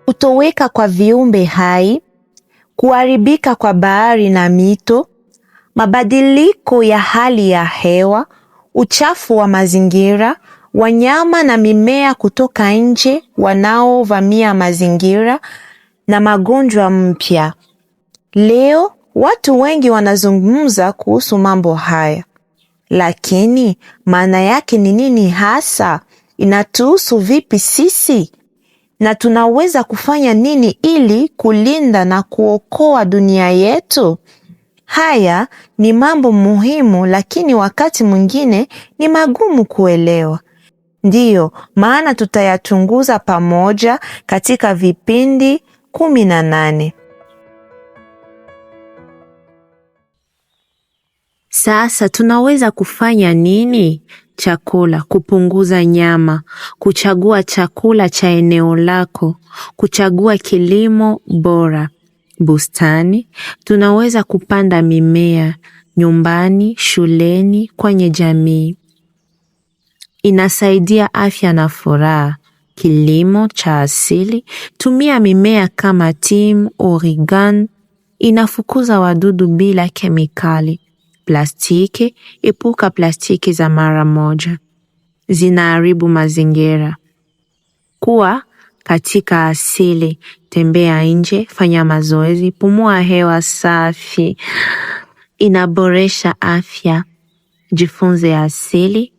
kutoweka kwa viumbe hai, kuharibika kwa bahari na mito, mabadiliko ya hali ya hewa, uchafu wa mazingira, wanyama na mimea kutoka nje wanaovamia mazingira na magonjwa mpya. Leo watu wengi wanazungumza kuhusu mambo haya. Lakini maana yake ni nini hasa? Inatuhusu vipi sisi? Na tunaweza kufanya nini ili kulinda na kuokoa dunia yetu? Haya ni mambo muhimu, lakini wakati mwingine ni magumu kuelewa. Ndiyo maana tutayachunguza pamoja katika vipindi 18. Sasa tunaweza kufanya nini? Chakula, kupunguza nyama, kuchagua chakula cha eneo lako, kuchagua kilimo bora. Bustani, tunaweza kupanda mimea nyumbani, shuleni, kwenye jamii. Inasaidia afya na furaha. Kilimo cha asili, tumia mimea kama thyme, origan, inafukuza wadudu bila kemikali. Plastiki, epuka plastiki za mara moja, zinaharibu mazingira. Kuwa katika asili, tembea nje, fanya mazoezi, pumua hewa safi, inaboresha afya. Jifunze asili,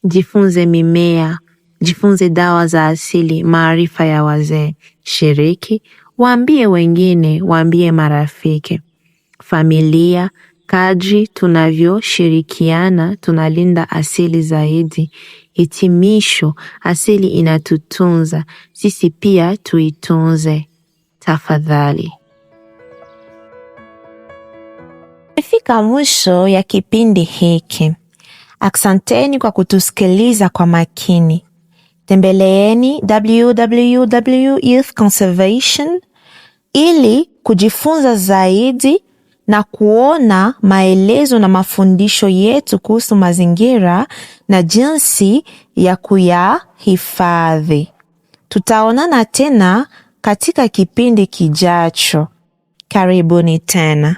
jifunze mimea, jifunze dawa za asili, maarifa ya wazee. Shiriki, waambie wengine, waambie marafiki. Familia, kadri tunavyoshirikiana tunalinda asili zaidi. Hitimisho, asili inatutunza, sisi pia tuitunze. Tafadhali. Tumefika mwisho ya kipindi hiki. Asanteni kwa kutusikiliza kwa makini. Tembeleeni www.youthconservation ili kujifunza zaidi na kuona maelezo na mafundisho yetu kuhusu mazingira na jinsi ya kuyahifadhi. Tutaonana tena katika kipindi kijacho. Karibuni tena.